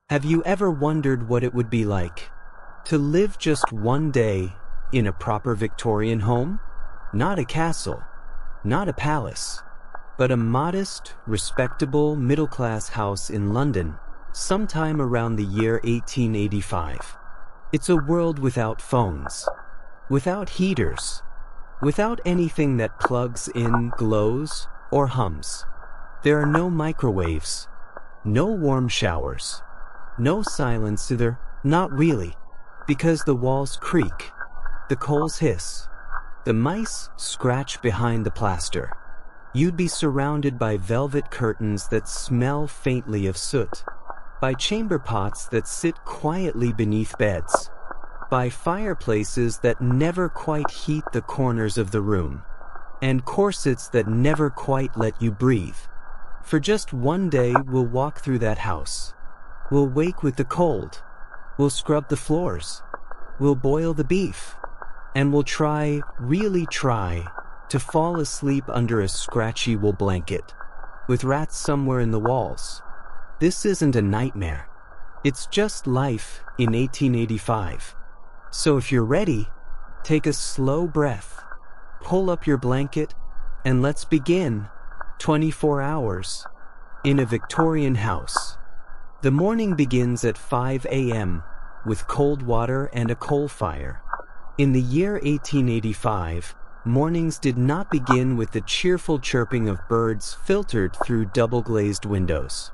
Have you ever wondered what it would be like to live just one day in a proper Victorian home? Not a castle, not a palace, but a modest, respectable, middle-class house in London, sometime around the year 1885. It's a world without phones, without heaters, without anything that plugs in, glows, or hums. There are no microwaves, no warm showers, no silence either, not really, because the walls creak, the coals hiss, the mice scratch behind the plaster. You'd be surrounded by velvet curtains that smell faintly of soot, by chamber pots that sit quietly beneath beds, by fireplaces that never quite heat the corners of the room, and corsets that never quite let you breathe. For just one day, we'll walk through that house. We'll wake with the cold. We'll scrub the floors. We'll boil the beef. And we'll try, really try, to fall asleep under a scratchy wool blanket, with rats somewhere in the walls. This isn't a nightmare. It's just life in 1885. So if you're ready, take a slow breath, pull up your blanket, and let's begin 24 hours in a Victorian house. The morning begins at 5 a.m. with cold water and a coal fire. In the year 1885, mornings did not begin with the cheerful chirping of birds filtered through double-glazed windows.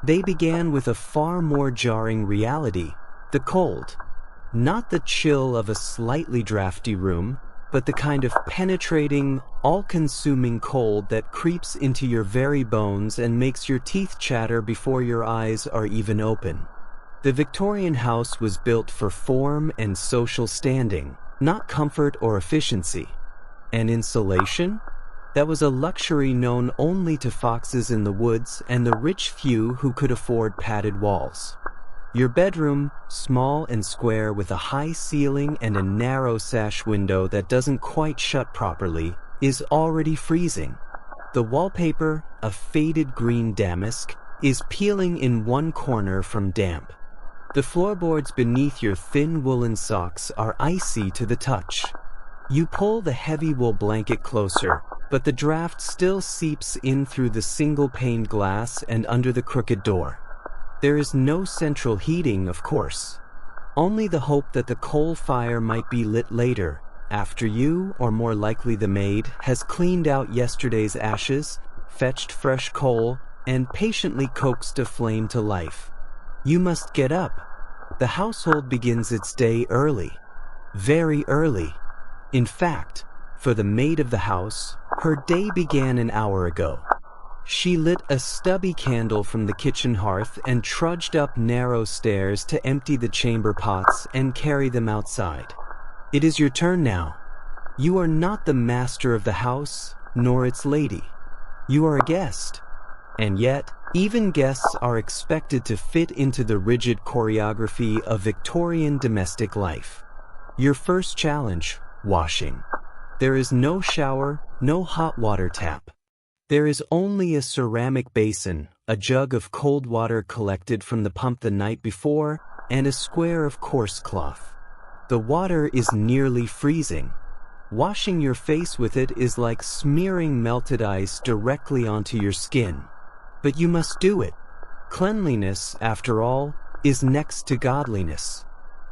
They began with a far more jarring reality, the cold. Not the chill of a slightly drafty room, but the kind of penetrating, all-consuming cold that creeps into your very bones and makes your teeth chatter before your eyes are even open. The Victorian house was built for form and social standing, not comfort or efficiency. And insulation? That was a luxury known only to foxes in the woods and the rich few who could afford padded walls. Your bedroom, small and square with a high ceiling and a narrow sash window that doesn't quite shut properly, is already freezing. The wallpaper, a faded green damask, is peeling in one corner from damp. The floorboards beneath your thin woolen socks are icy to the touch. You pull the heavy wool blanket closer, but the draft still seeps in through the single-paned glass and under the crooked door. There is no central heating, of course. Only the hope that the coal fire might be lit later, after you, or more likely the maid, has cleaned out yesterday's ashes, fetched fresh coal, and patiently coaxed a flame to life. You must get up. The household begins its day early. Very early. In fact, for the maid of the house, her day began an hour ago. She lit a stubby candle from the kitchen hearth and trudged up narrow stairs to empty the chamber pots and carry them outside. It is your turn now. You are not the master of the house, nor its lady. You are a guest. And yet, even guests are expected to fit into the rigid choreography of Victorian domestic life. Your first challenge, washing. There is no shower, no hot water tap. There is only a ceramic basin, a jug of cold water collected from the pump the night before, and a square of coarse cloth. The water is nearly freezing. Washing your face with it is like smearing melted ice directly onto your skin. But you must do it. Cleanliness, after all, is next to godliness.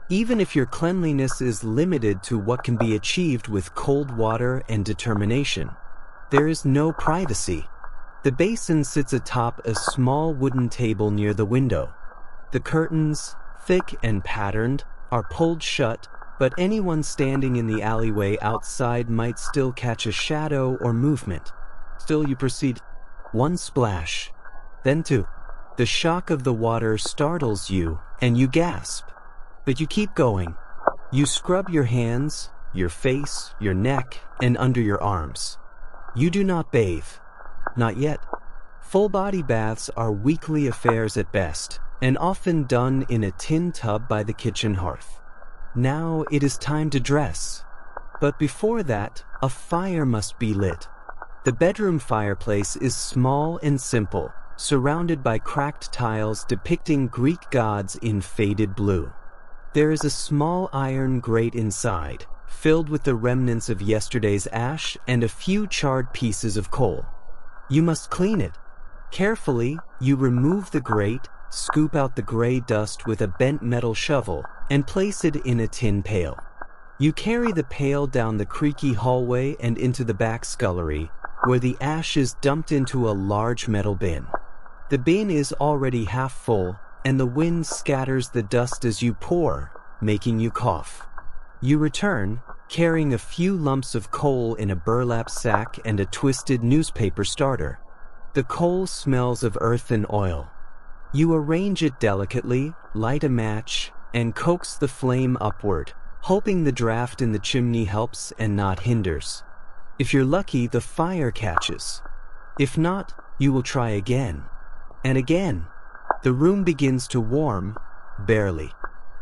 Even if your cleanliness is limited to what can be achieved with cold water and determination. There is no privacy. The basin sits atop a small wooden table near the window. The curtains, thick and patterned, are pulled shut, but anyone standing in the alleyway outside might still catch a shadow or movement. Still you proceed. One splash, then two. The shock of the water startles you, and you gasp. But you keep going. You scrub your hands, your face, your neck, and under your arms. You do not bathe. Not yet. Full-body baths are weekly affairs at best, and often done in a tin tub by the kitchen hearth. Now it is time to dress. But before that, a fire must be lit. The bedroom fireplace is small and simple, surrounded by cracked tiles depicting Greek gods in faded blue. There is a small iron grate inside, filled with the remnants of yesterday's ash and a few charred pieces of coal. You must clean it. Carefully, you remove the grate, scoop out the gray dust with a bent metal shovel, and place it in a tin pail. You carry the pail down the creaky hallway and into the back scullery, where the ash is dumped into a large metal bin. The bin is already half full, and the wind scatters the dust as you pour, making you cough. You return, carrying a few lumps of coal in a burlap sack and a twisted newspaper starter. The coal smells of earth and oil. You arrange it delicately, light a match, and coax the flame upward, hoping the draft in the chimney helps and not hinders. If you're lucky, the fire catches. If not, you will try again. And again. The room begins to warm, barely.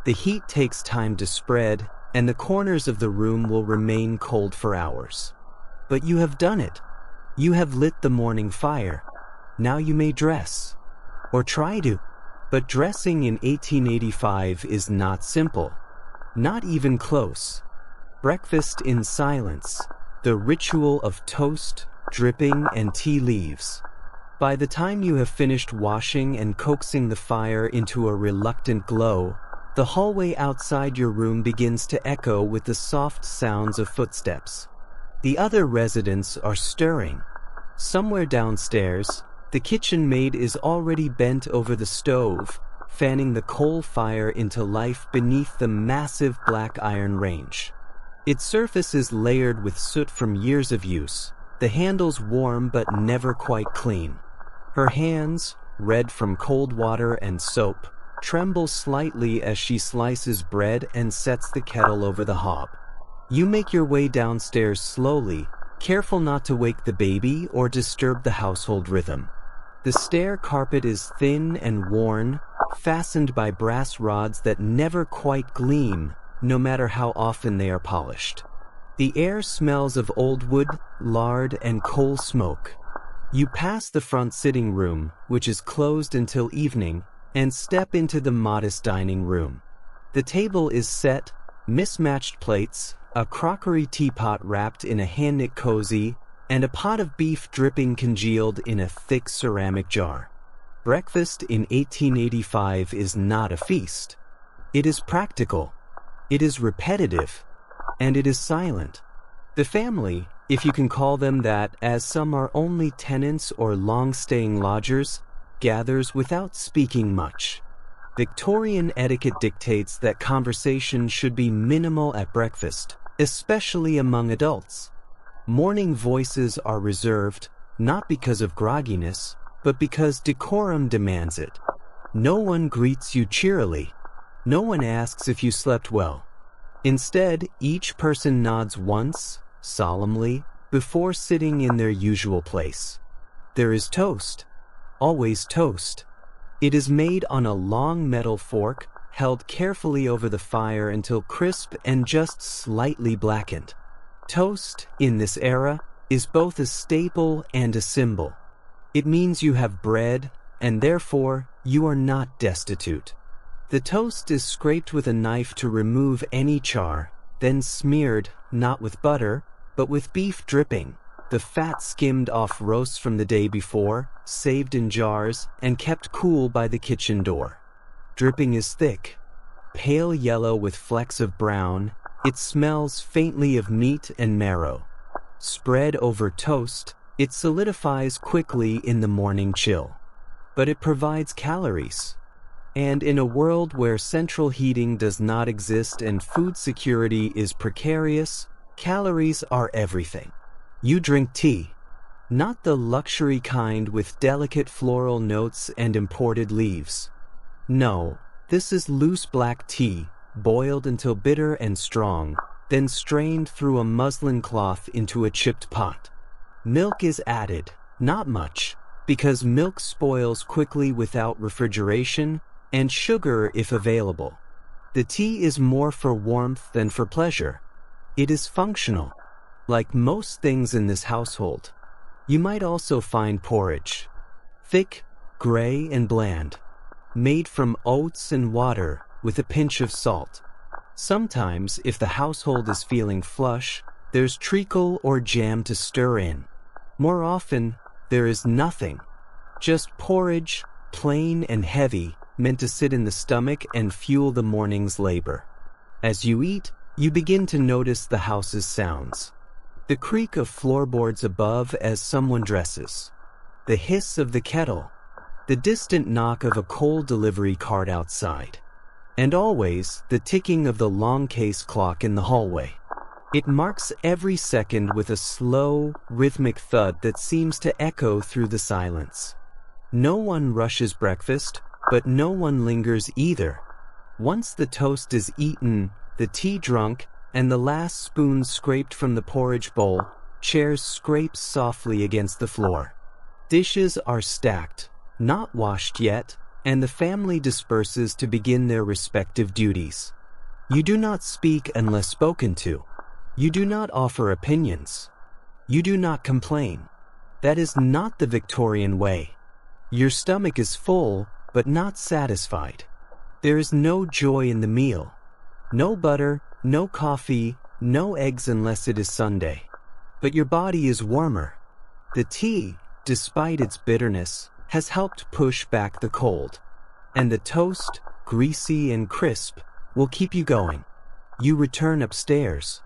The heat takes time to spread, and the corners of the room will remain cold for hours. But you have done it. You have lit the morning fire. Now you may dress. Or try to. But dressing in 1885 is not simple. Not even close. Breakfast in silence. The ritual of toast, dripping, and tea leaves. By the time you have finished washing and coaxing the fire into a reluctant glow, the hallway outside your room begins to echo with the soft sounds of footsteps. The other residents are stirring. Somewhere downstairs, the kitchen maid is already bent over the stove, fanning the coal fire into life beneath the massive black iron range. Its surface is layered with soot from years of use, the handles warm but never quite clean. Her hands, red from cold water and soap, tremble slightly as she slices bread and sets the kettle over the hob. You make your way downstairs slowly, careful not to wake the baby or disturb the household rhythm. The stair carpet is thin and worn, fastened by brass rods that never quite gleam, no matter how often they are polished. The air smells of old wood, lard, and coal smoke. You pass the front sitting room, which is closed until evening, and step into the modest dining room. The table is set, mismatched plates, a crockery teapot wrapped in a hand-knit cozy, and a pot of beef dripping congealed in a thick ceramic jar. Breakfast in 1885 is not a feast. It is practical. It is repetitive. And it is silent. The family, if you can call them that, as some are only tenants or long-staying lodgers, gathers without speaking much. Victorian etiquette dictates that conversation should be minimal at breakfast, especially among adults. Morning voices are reserved, not because of grogginess, but because decorum demands it. No one greets you cheerily. No one asks if you slept well. Instead, each person nods once, solemnly, before sitting in their usual place. There is toast. Always toast. It is made on a long metal fork, held carefully over the fire until crisp and just slightly blackened. Toast, in this era, is both a staple and a symbol. It means you have bread, and therefore, you are not destitute. The toast is scraped with a knife to remove any char, then smeared, not with butter, but with beef dripping, the fat skimmed off roasts from the day before, saved in jars, and kept cool by the kitchen door. Dripping is thick, pale yellow with flecks of brown. It smells faintly of meat and marrow. Spread over toast, it solidifies quickly in the morning chill. But it provides calories. And in a world where central heating does not exist and food security is precarious, calories are everything. You drink tea. Not the luxury kind with delicate floral notes and imported leaves. No, this is loose black tea, boiled until bitter and strong, then strained through a muslin cloth into a chipped pot. Milk is added, not much, because milk spoils quickly without refrigeration, and sugar if available. The tea is more for warmth than for pleasure. It is functional, like most things in this household. You might also find porridge. Thick, gray and bland, made from oats and water with a pinch of salt. Sometimes, if the household is feeling flush, there's treacle or jam to stir in. More often, there is nothing. Just porridge, plain and heavy, meant to sit in the stomach and fuel the morning's labor. As you eat, you begin to notice the house's sounds. The creak of floorboards above as someone dresses. The hiss of the kettle. The distant knock of a coal delivery cart outside. And always the ticking of the long case clock in the hallway. It marks every second with a slow, rhythmic thud that seems to echo through the silence. No one rushes breakfast, but no one lingers either. Once the toast is eaten, the tea drunk, and the last spoon scraped from the porridge bowl, chairs scrape softly against the floor. Dishes are stacked, not washed yet, and the family disperses to begin their respective duties. You do not speak unless spoken to. You do not offer opinions. You do not complain. That is not the Victorian way. Your stomach is full, but not satisfied. There is no joy in the meal. No butter, no coffee, no eggs unless it is Sunday. But your body is warmer. The tea, despite its bitterness, has helped push back the cold. And the toast, greasy and crisp, will keep you going. You return upstairs.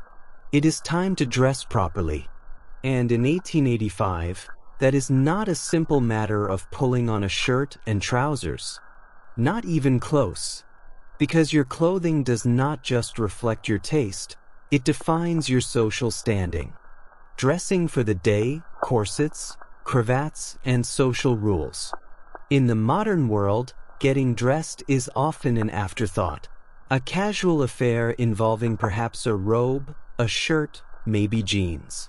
It is time to dress properly. And in 1885, that is not a simple matter of pulling on a shirt and trousers. Not even close. Because your clothing does not just reflect your taste, it defines your social standing. Dressing for the day, corsets, cravats, and social rules. In the modern world, getting dressed is often an afterthought. A casual affair involving perhaps a robe, a shirt, maybe jeans.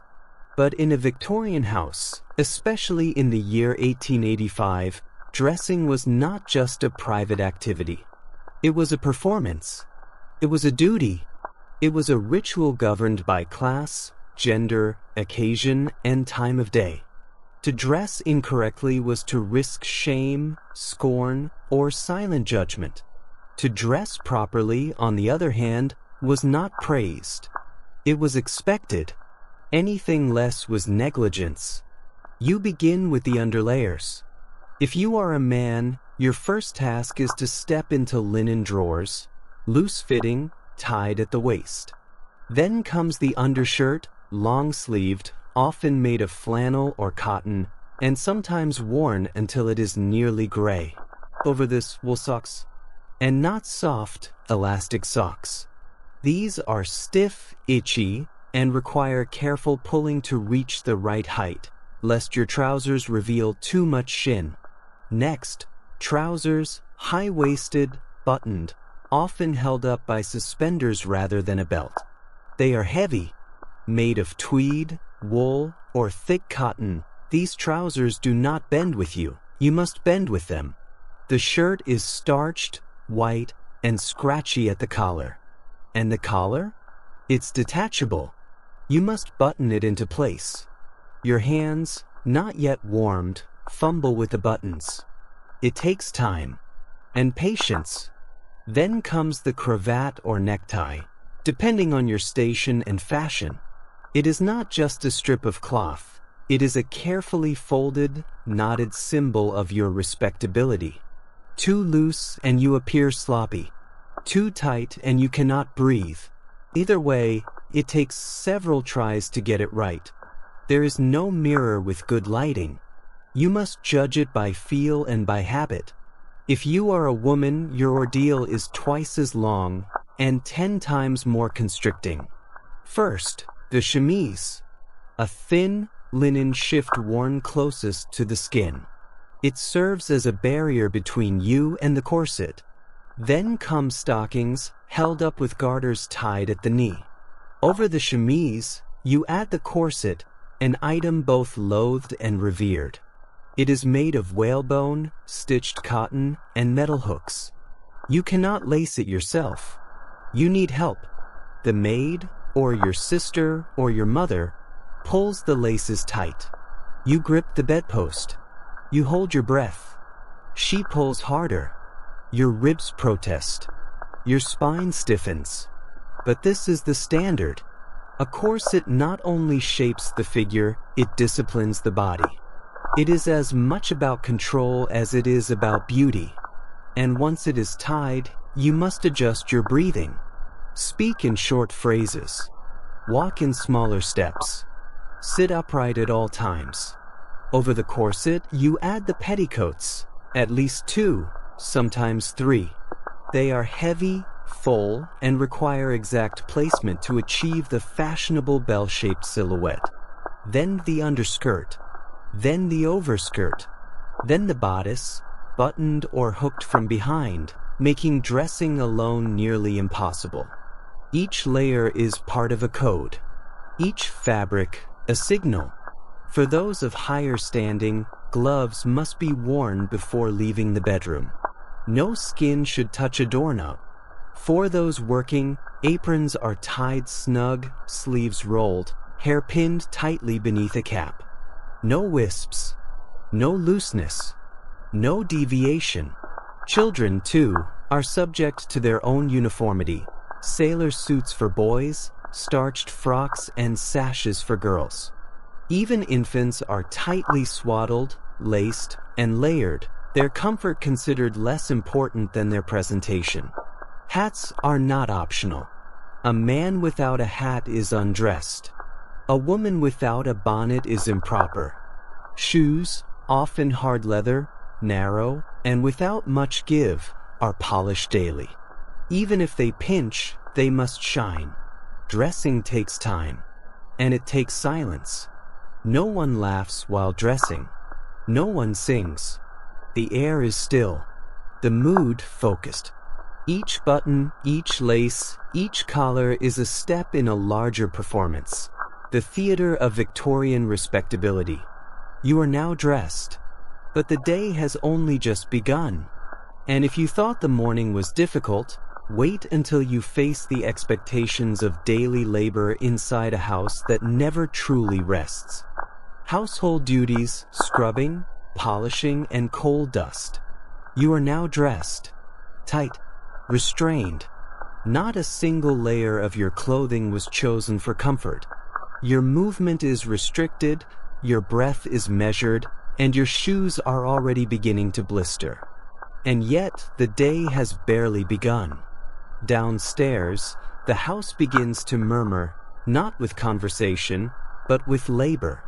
But in a Victorian house, especially in the year 1885, dressing was not just a private activity. It was a performance. It was a duty. It was a ritual governed by class, gender, occasion, and time of day. To dress incorrectly was to risk shame, scorn, or silent judgment. To dress properly, on the other hand, was not praised. It was expected. Anything less was negligence. You begin with the underlayers. If you are a man, your first task is to step into linen drawers, loose-fitting, tied at the waist. Then comes the undershirt, long-sleeved, often made of flannel or cotton, and sometimes worn until it is nearly gray. Over this, wool socks. And not soft, elastic socks. These are stiff, itchy, and require careful pulling to reach the right height, lest your trousers reveal too much shin. Next, trousers, high-waisted, buttoned, often held up by suspenders rather than a belt. They are heavy, made of tweed, wool, or thick cotton. These trousers do not bend with you. You must bend with them. The shirt is starched, white, and scratchy at the collar. And the collar? It's detachable. You must button it into place. Your hands, not yet warmed, fumble with the buttons. It takes time. And patience. Then comes the cravat or necktie, depending on your station and fashion. It is not just a strip of cloth. It is a carefully folded, knotted symbol of your respectability. Too loose and you appear sloppy. Too tight and you cannot breathe. Either way, it takes several tries to get it right. There is no mirror with good lighting. You must judge it by feel and by habit. If you are a woman, your ordeal is twice as long and 10 times more constricting. First, the chemise, a thin linen shift worn closest to the skin. It serves as a barrier between you and the corset. Then come stockings, held up with garters tied at the knee. Over the chemise, you add the corset, an item both loathed and revered. It is made of whalebone, stitched cotton, and metal hooks. You cannot lace it yourself. You need help. The maid, or your sister, or your mother, pulls the laces tight. You grip the bedpost. You hold your breath. She pulls harder. Your ribs protest. Your spine stiffens. But this is the standard. A corset not only shapes the figure, it disciplines the body. It is as much about control as it is about beauty. And once it is tied, you must adjust your breathing. Speak in short phrases. Walk in smaller steps. Sit upright at all times. Over the corset, you add the petticoats, at least 2, sometimes 3. They are heavy, full, and require exact placement to achieve the fashionable bell-shaped silhouette. Then the underskirt. Then the overskirt. Then the bodice, buttoned or hooked from behind, making dressing alone nearly impossible. Each layer is part of a code. Each fabric, a signal. For those of higher standing, gloves must be worn before leaving the bedroom. No skin should touch a doorknob. For those working, aprons are tied snug, sleeves rolled, hair pinned tightly beneath a cap. No wisps. No looseness. No deviation. Children, too, are subject to their own uniformity. Sailor suits for boys, starched frocks and sashes for girls. Even infants are tightly swaddled, laced, and layered, their comfort considered less important than their presentation. Hats are not optional. A man without a hat is undressed. A woman without a bonnet is improper. Shoes, often hard leather, narrow, and without much give, are polished daily. Even if they pinch, they must shine. Dressing takes time, and it takes silence. No one laughs while dressing. No one sings. The air is still. The mood focused. Each button, each lace, each collar is a step in a larger performance. The theater of Victorian respectability. You are now dressed, but the day has only just begun. And if you thought the morning was difficult, wait until you face the expectations of daily labor inside a house that never truly rests. Household duties, scrubbing, polishing, and coal dust. You are now dressed, tight, restrained. Not a single layer of your clothing was chosen for comfort. Your movement is restricted, your breath is measured, and your shoes are already beginning to blister. And yet, the day has barely begun. Downstairs, the house begins to murmur, not with conversation, but with labor.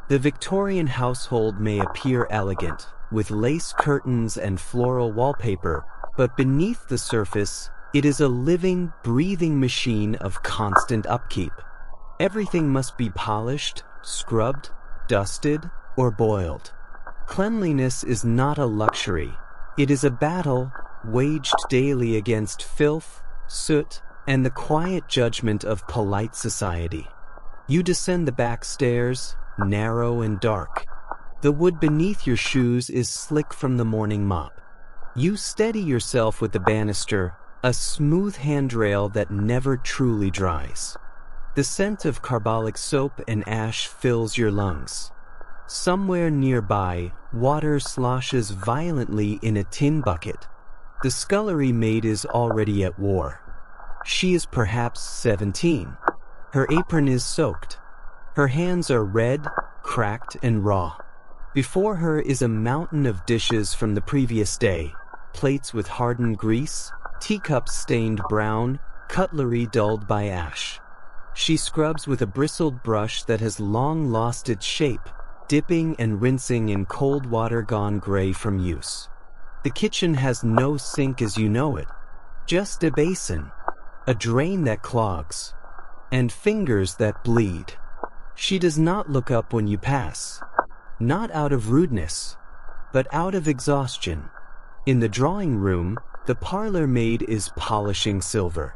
The Victorian household may appear elegant, with lace curtains and floral wallpaper, but beneath the surface, it is a living, breathing machine of constant upkeep. Everything must be polished, scrubbed, dusted, or boiled. Cleanliness is not a luxury. It is a battle waged daily against filth, soot, and the quiet judgment of polite society. You descend the back stairs, narrow and dark. The wood beneath your shoes is slick from the morning mop. You steady yourself with the banister, a smooth handrail that never truly dries. The scent of carbolic soap and ash fills your lungs. Somewhere nearby, water sloshes violently in a tin bucket. The scullery maid is already at war. She is perhaps 17. Her apron is soaked. Her hands are red, cracked, and raw. Before her is a mountain of dishes from the previous day, plates with hardened grease, teacups stained brown, cutlery dulled by ash. She scrubs with a bristled brush that has long lost its shape, dipping and rinsing in cold water gone gray from use. The kitchen has no sink as you know it, just a basin, a drain that clogs, and fingers that bleed. She does not look up when you pass, not out of rudeness, but out of exhaustion. In the drawing room, the parlor maid is polishing silver.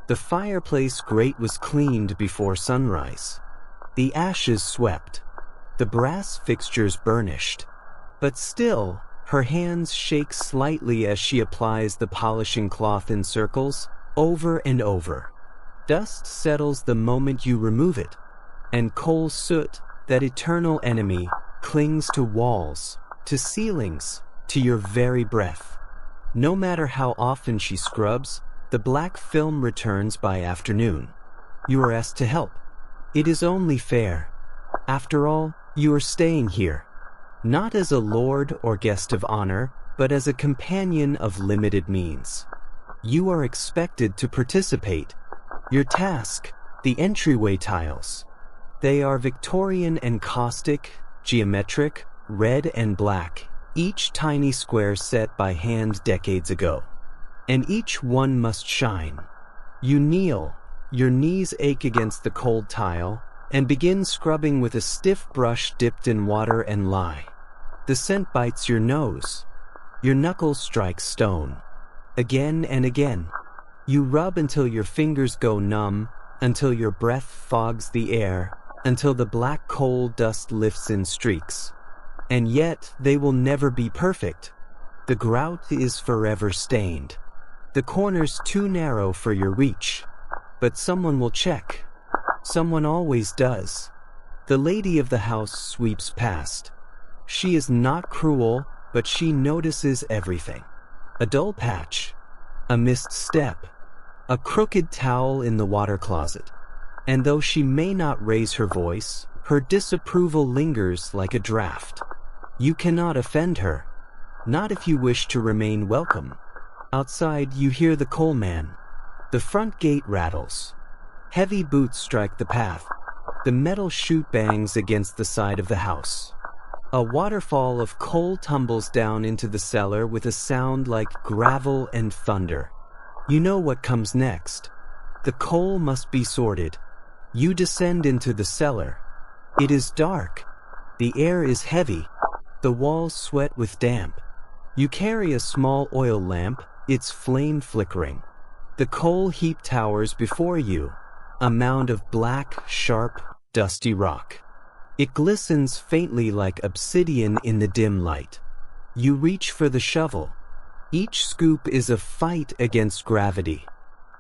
The fireplace grate was cleaned before sunrise. The ashes swept. The brass fixtures burnished. But still, her hands shake slightly as she applies the polishing cloth in circles, over and over. Dust settles the moment you remove it, and coal soot, that eternal enemy, clings to walls, to ceilings, to your very breath. No matter how often she scrubs, the black film returns by afternoon. You are asked to help. It is only fair. After all, you are staying here, not as a lord or guest of honor, but as a companion of limited means. You are expected to participate. Your task, the entryway tiles. They are Victorian and caustic, geometric, red and black, each tiny square set by hand decades ago. And each one must shine. You kneel, your knees ache against the cold tile, and begin scrubbing with a stiff brush dipped in water and lye. The scent bites your nose. Your knuckles strike stone. Again and again. You rub until your fingers go numb, until your breath fogs the air, until the black coal dust lifts in streaks. And yet, they will never be perfect. The grout is forever stained. The corners too narrow for your reach. But someone will check. Someone always does. The lady of the house sweeps past. She is not cruel, but she notices everything. A dull patch, a missed step, a crooked towel in the water closet. And though she may not raise her voice, her disapproval lingers like a draft. You cannot offend her, not if you wish to remain welcome. Outside, you hear the coal man. The front gate rattles. Heavy boots strike the path. The metal chute bangs against the side of the house. A waterfall of coal tumbles down into the cellar with a sound like gravel and thunder. You know what comes next. The coal must be sorted. You descend into the cellar. It is dark. The air is heavy. The walls sweat with damp. You carry a small oil lamp, its flame flickering. The coal heap towers before you, a mound of black, sharp, dusty rock. It glistens faintly like obsidian in the dim light. You reach for the shovel. Each scoop is a fight against gravity.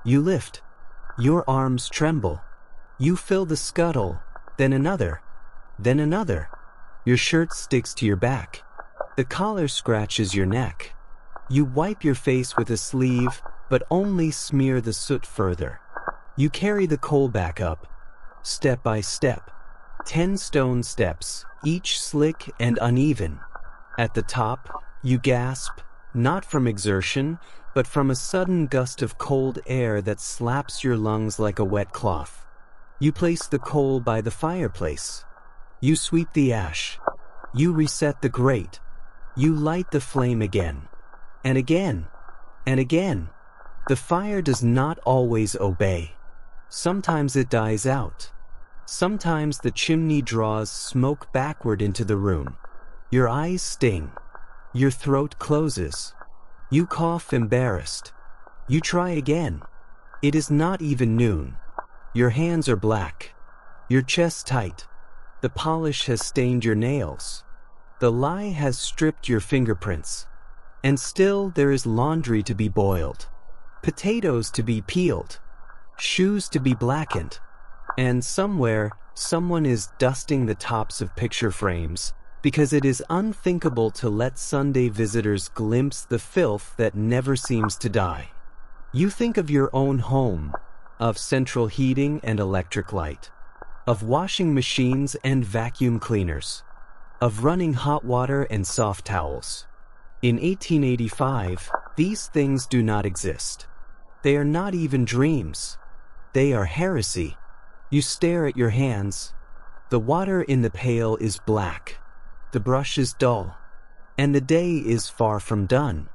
You lift. Your arms tremble. You fill the scuttle, then another, then another. Your shirt sticks to your back. The collar scratches your neck. You wipe your face with a sleeve, but only smear the soot further. You carry the coal back up, step by step. 10 stone steps, each slick and uneven. At the top, you gasp, not from exertion, but from a sudden gust of cold air that slaps your lungs like a wet cloth. You place the coal by the fireplace. You sweep the ash. You reset the grate. You light the flame again. And again. And again. The fire does not always obey. Sometimes it dies out. Sometimes the chimney draws smoke backward into the room. Your eyes sting. Your throat closes. You cough embarrassed. You try again. It is not even noon. Your hands are black. Your chest tight. The polish has stained your nails. The lye has stripped your fingerprints. And still there is laundry to be boiled. Potatoes to be peeled. Shoes to be blackened. And somewhere, someone is dusting the tops of picture frames, because it is unthinkable to let Sunday visitors glimpse the filth that never seems to die. You think of your own home, of central heating and electric light, of washing machines and vacuum cleaners, of running hot water and soft towels. In 1885, these things do not exist. They are not even dreams. They are heresy. You stare at your hands. The water in the pail is black. The brush is dull. And the day is far from done.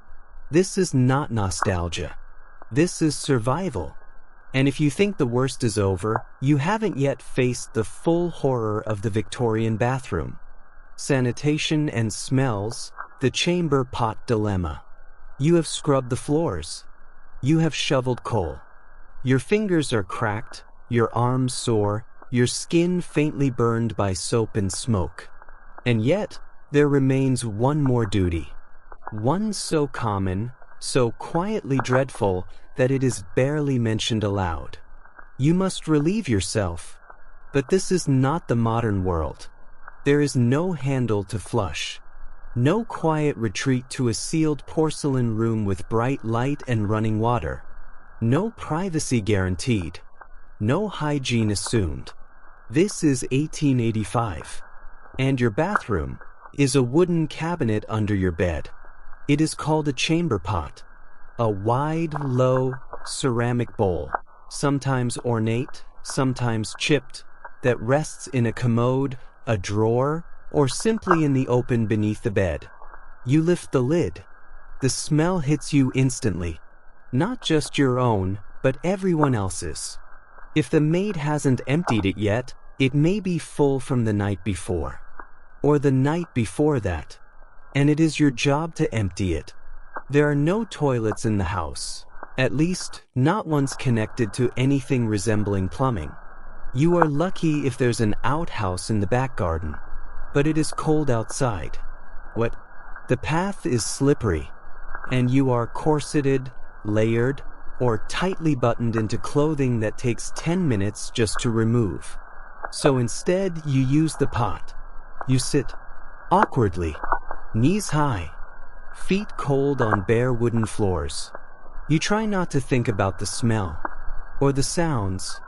This is not nostalgia. This is survival. And if you think the worst is over, you haven't yet faced the full horror of the Victorian bathroom. Sanitation and smells, the chamber pot dilemma. You have scrubbed the floors. You have shoveled coal. Your fingers are cracked, your arms sore, your skin faintly burned by soap and smoke. And yet, there remains one more duty. One so common, so quietly dreadful, that it is barely mentioned aloud. You must relieve yourself. But this is not the modern world. There is no handle to flush. No quiet retreat to a sealed porcelain room with bright light and running water. No privacy guaranteed. No hygiene assumed. This is 1885. And your bathroom is a wooden cabinet under your bed. It is called a chamber pot. A wide, low, ceramic bowl, sometimes ornate, sometimes chipped, that rests in a commode, a drawer, or simply in the open beneath the bed. You lift the lid. The smell hits you instantly. Not just your own, but everyone else's. If the maid hasn't emptied it yet, it may be full from the night before. Or the night before that. And it is your job to empty it. There are no toilets in the house. At least, not ones connected to anything resembling plumbing. You are lucky if there's an outhouse in the back garden. But it is cold outside. What? The path is slippery, and you are corseted, layered, or tightly buttoned into clothing that takes 10 minutes just to remove. So instead, you use the pot. You sit awkwardly, knees high, feet cold on bare wooden floors. You try not to think about the smell, or the sounds,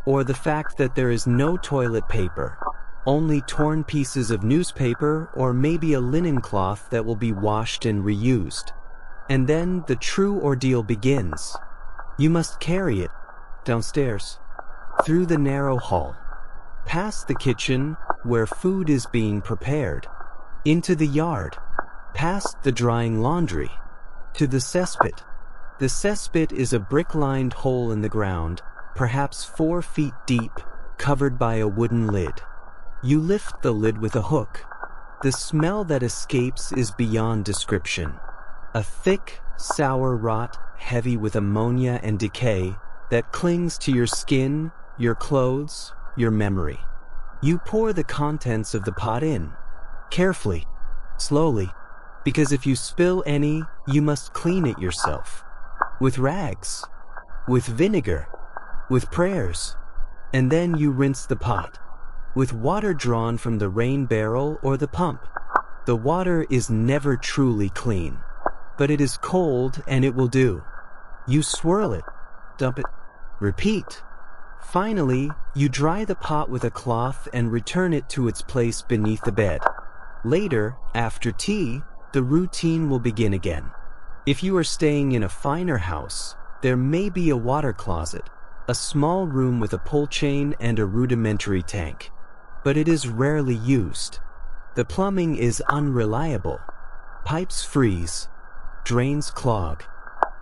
or the fact that there is no toilet paper. Only torn pieces of newspaper or maybe a linen cloth that will be washed and reused. And then the true ordeal begins. You must carry it downstairs, through the narrow hall, past the kitchen where food is being prepared, into the yard, past the drying laundry, to the cesspit. The cesspit is a brick-lined hole in the ground, perhaps 4 feet deep, covered by a wooden lid. You lift the lid with a hook. The smell that escapes is beyond description. A thick, sour rot, heavy with ammonia and decay, that clings to your skin, your clothes, your memory. You pour the contents of the pot in, carefully, slowly, because if you spill any, you must clean it yourself. With rags, with vinegar, with prayers, and then you rinse the pot. With water drawn from the rain barrel or the pump. The water is never truly clean, but it is cold and it will do. You swirl it, dump it, repeat. Finally, you dry the pot with a cloth and return it to its place beneath the bed. Later, after tea, the routine will begin again. If you are staying in a finer house, there may be a water closet, a small room with a pull chain and a rudimentary tank. But it is rarely used. The plumbing is unreliable. Pipes freeze, drains clog,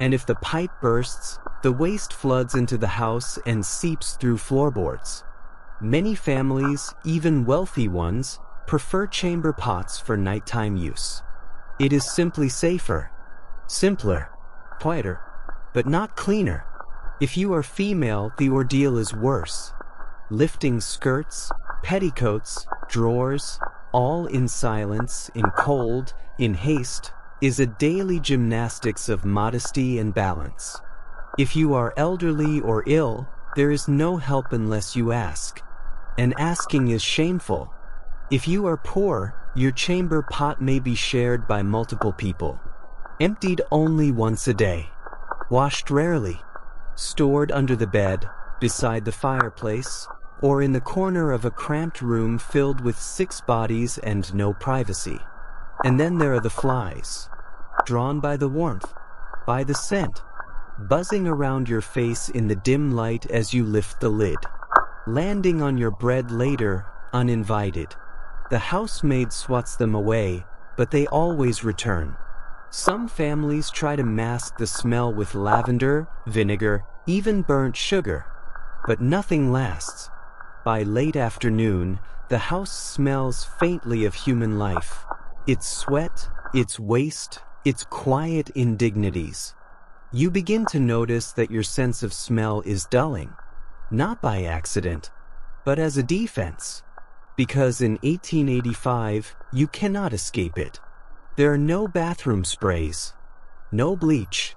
and if the pipe bursts, the waste floods into the house and seeps through floorboards. Many families, even wealthy ones, prefer chamber pots for nighttime use. It is simply safer, simpler, quieter, but not cleaner. If you are female, the ordeal is worse. Lifting skirts, petticoats, drawers, all in silence, in cold, in haste, is a daily gymnastics of modesty and balance. If you are elderly or ill, there is no help unless you ask. And asking is shameful. If you are poor, your chamber pot may be shared by multiple people. Emptied only once a day. Washed rarely. Stored under the bed, beside the fireplace, or in the corner of a cramped room filled with 6 bodies and no privacy. And then there are the flies, drawn by the warmth, by the scent, buzzing around your face in the dim light as you lift the lid, landing on your bread later, uninvited. The housemaid swats them away, but they always return. Some families try to mask the smell with lavender, vinegar, even burnt sugar, but nothing lasts. By late afternoon, the house smells faintly of human life, its sweat, its waste, its quiet indignities. You begin to notice that your sense of smell is dulling, not by accident, but as a defense, because in 1885, you cannot escape it. There are no bathroom sprays, no bleach,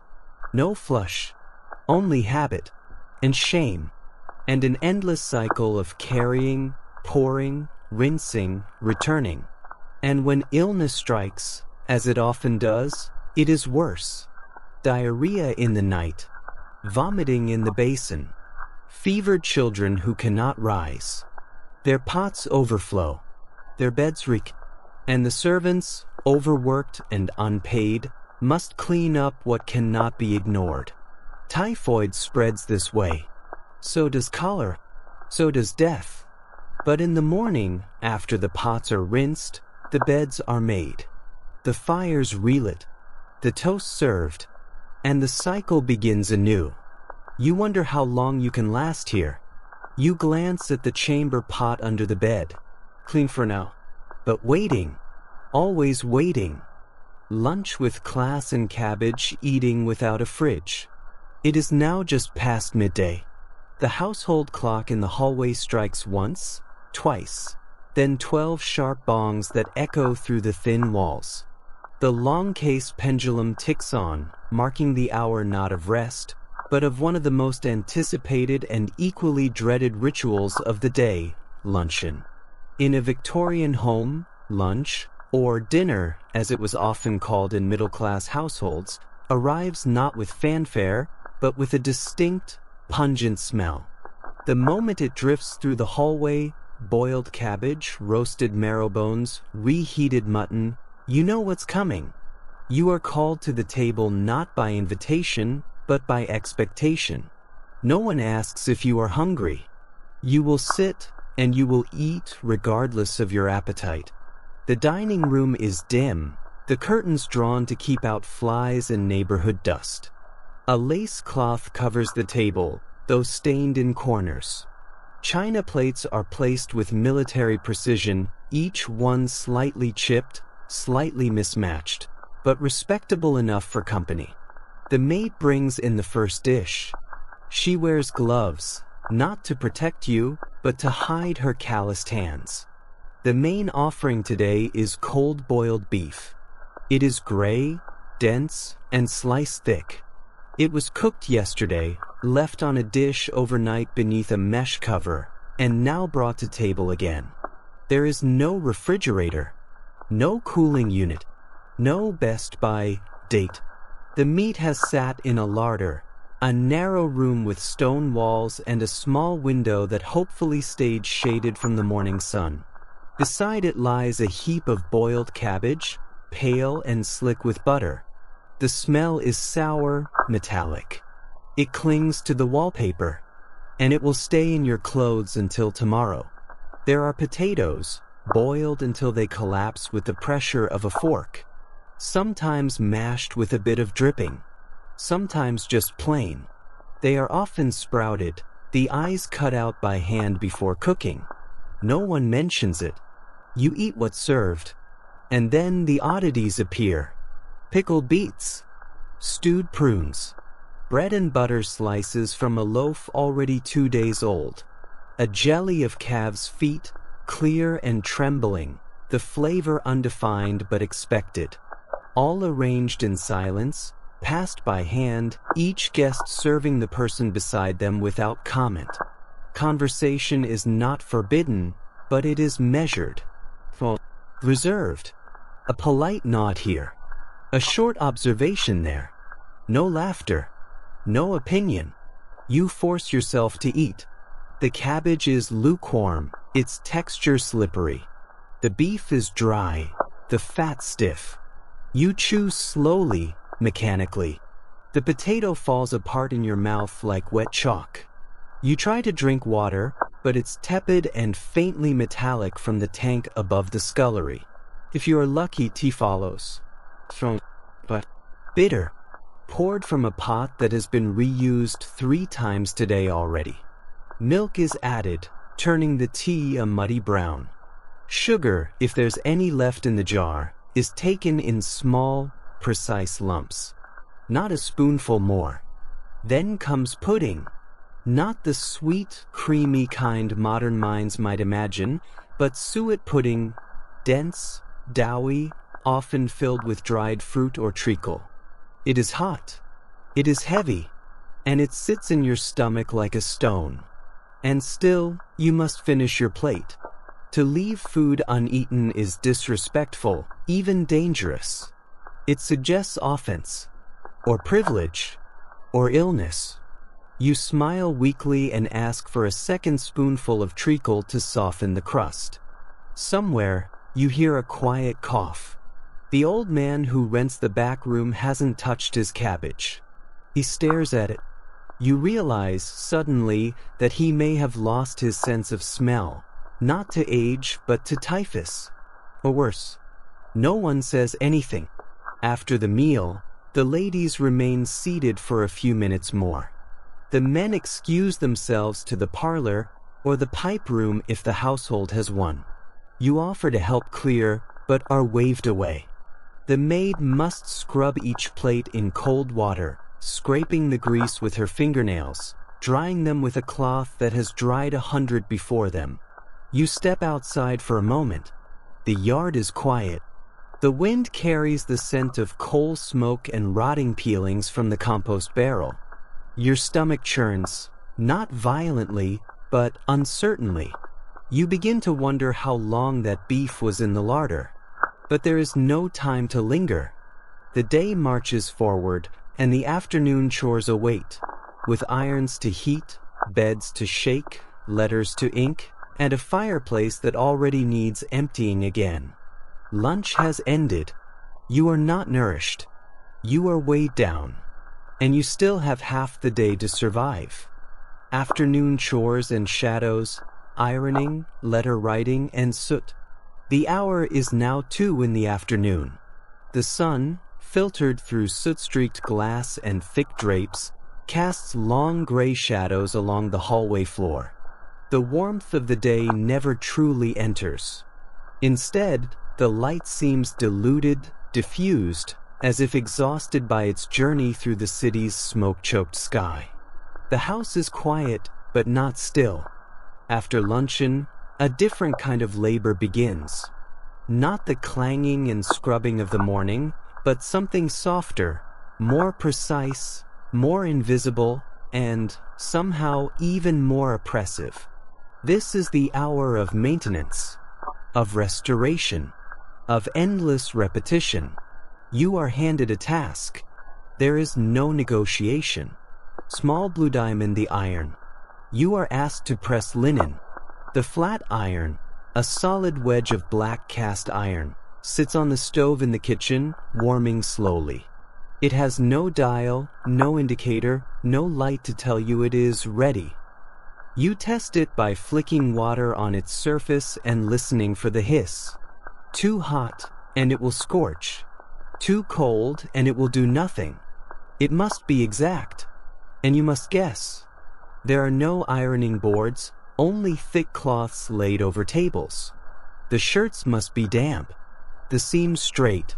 no flush, only habit and shame. And an endless cycle of carrying, pouring, rinsing, returning. And when illness strikes, as it often does, it is worse. Diarrhea in the night, vomiting in the basin, fevered children who cannot rise. Their pots overflow, their beds reek, and the servants, overworked and unpaid, must clean up what cannot be ignored. Typhoid spreads this way. So does cholera. So does death. But in the morning, after the pots are rinsed, the beds are made, the fires relit, the toast served, and the cycle begins anew. You wonder how long you can last here. You glance at the chamber pot under the bed. Clean for now. But waiting. Always waiting. Lunch with class and cabbage, eating without a fridge. It is now just past midday. The household clock in the hallway strikes once, twice, then 12 sharp bongs that echo through the thin walls. The long case pendulum ticks on, marking the hour not of rest, but of one of the most anticipated and equally dreaded rituals of the day, luncheon. In a Victorian home, lunch, or dinner, as it was often called in middle-class households, arrives not with fanfare, but with a distinct, pungent smell. The moment it drifts through the hallway, boiled cabbage, roasted marrow bones, reheated mutton, you know what's coming. You are called to the table not by invitation, but by expectation. No one asks if you are hungry. You will sit, and you will eat regardless of your appetite. The dining room is dim, the curtains drawn to keep out flies and neighborhood dust. A lace cloth covers the table, though stained in corners. China plates are placed with military precision, each one slightly chipped, slightly mismatched, but respectable enough for company. The maid brings in the first dish. She wears gloves, not to protect you, but to hide her calloused hands. The main offering today is cold boiled beef. It is gray, dense, and sliced thick. It was cooked yesterday, left on a dish overnight beneath a mesh cover, and now brought to table again. There is no refrigerator, no cooling unit, no best by date. The meat has sat in a larder, a narrow room with stone walls and a small window that hopefully stayed shaded from the morning sun. Beside it lies a heap of boiled cabbage, pale and slick with butter. The smell is sour, metallic. It clings to the wallpaper, and it will stay in your clothes until tomorrow. There are potatoes, boiled until they collapse with the pressure of a fork. Sometimes mashed with a bit of dripping, sometimes just plain. They are often sprouted, the eyes cut out by hand before cooking. No one mentions it. You eat what's served, and then the oddities appear. Pickled beets, stewed prunes, bread and butter slices from a loaf already 2 days old, a jelly of calves' feet, clear and trembling, the flavor undefined but expected. All arranged in silence, passed by hand, each guest serving the person beside them without comment. Conversation is not forbidden, but it is measured. Reserved. A polite nod here. A short observation there. No laughter. No opinion. You force yourself to eat. The cabbage is lukewarm, its texture slippery. The beef is dry, the fat stiff. You chew slowly, mechanically. The potato falls apart in your mouth like wet chalk. You try to drink water, but it's tepid and faintly metallic from the tank above the scullery. If you are lucky, tea follows. Strong, but bitter, poured from a pot that has been reused 3 times today already. Milk is added, turning the tea a muddy brown. Sugar, if there's any left in the jar, is taken in small, precise lumps. Not a spoonful more. Then comes pudding. Not the sweet, creamy kind modern minds might imagine, but suet pudding, dense, doughy, often filled with dried fruit or treacle. It is hot. It is heavy. And it sits in your stomach like a stone. And still, you must finish your plate. To leave food uneaten is disrespectful, even dangerous. It suggests offense, or privilege, or illness. You smile weakly and ask for a second spoonful of treacle to soften the crust. Somewhere, you hear a quiet cough. The old man who rents the back room hasn't touched his cabbage. He stares at it. You realize, suddenly, that he may have lost his sense of smell, not to age, but to typhus. Or worse. No one says anything. After the meal, the ladies remain seated for a few minutes more. The men excuse themselves to the parlor or the pipe room if the household has one. You offer to help clear, but are waved away. The maid must scrub each plate in cold water, scraping the grease with her fingernails, drying them with a cloth that has dried 100 before them. You step outside for a moment. The yard is quiet. The wind carries the scent of coal smoke and rotting peelings from the compost barrel. Your stomach churns, not violently, but uncertainly. You begin to wonder how long that beef was in the larder. But there is no time to linger. The day marches forward, and the afternoon chores await, with irons to heat, beds to shake, letters to ink, and a fireplace that already needs emptying again. Lunch has ended. You are not nourished. You are weighed down. And you still have half the day to survive. Afternoon chores and shadows, ironing, letter writing, and soot. The hour is now 2 in the afternoon. The sun, filtered through soot-streaked glass and thick drapes, casts long gray shadows along the hallway floor. The warmth of the day never truly enters. Instead, the light seems diluted, diffused, as if exhausted by its journey through the city's smoke-choked sky. The house is quiet, but not still. After luncheon, a different kind of labor begins. Not the clanging and scrubbing of the morning, but something softer, more precise, more invisible, and, somehow, even more oppressive. This is the hour of maintenance, of restoration, of endless repetition. You are handed a task. There is no negotiation. Small blue diamond the iron. You are asked to press linen. The flat iron, a solid wedge of black cast iron, sits on the stove in the kitchen, warming slowly. It has no dial, no indicator, no light to tell you it is ready. You test it by flicking water on its surface and listening for the hiss. Too hot, and it will scorch. Too cold, and it will do nothing. It must be exact, and you must guess. There are no ironing boards, only thick cloths laid over tables. The shirts must be damp, the seams straight,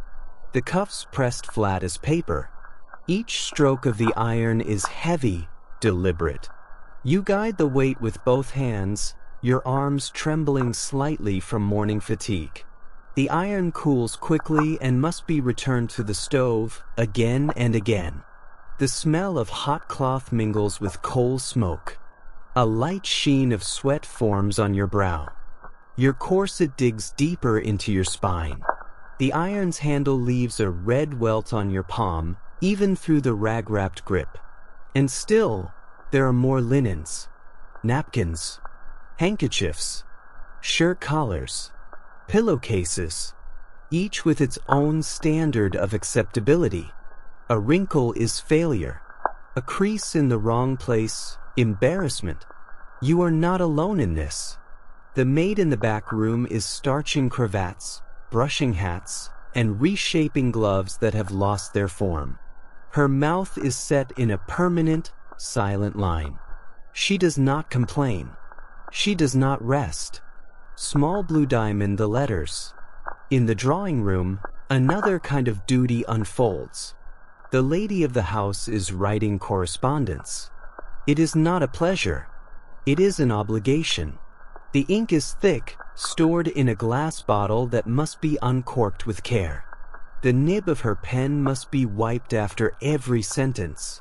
the cuffs pressed flat as paper. Each stroke of the iron is heavy, deliberate. You guide the weight with both hands, your arms trembling slightly from morning fatigue. The iron cools quickly and must be returned to the stove again and again. The smell of hot cloth mingles with coal smoke. A light sheen of sweat forms on your brow. Your corset digs deeper into your spine. The iron's handle leaves a red welt on your palm, even through the rag-wrapped grip. And still, there are more linens, napkins, handkerchiefs, shirt collars, pillowcases, each with its own standard of acceptability. A wrinkle is failure, a crease in the wrong place, embarrassment. You are not alone in this. The maid in the back room is starching cravats, brushing hats, and reshaping gloves that have lost their form. Her mouth is set in a permanent, silent line. She does not complain. She does not rest. Small blue diamond the letters. In the drawing room, another kind of duty unfolds. The lady of the house is writing correspondence. It is not a pleasure. It is an obligation. The ink is thick, stored in a glass bottle that must be uncorked with care. The nib of her pen must be wiped after every sentence.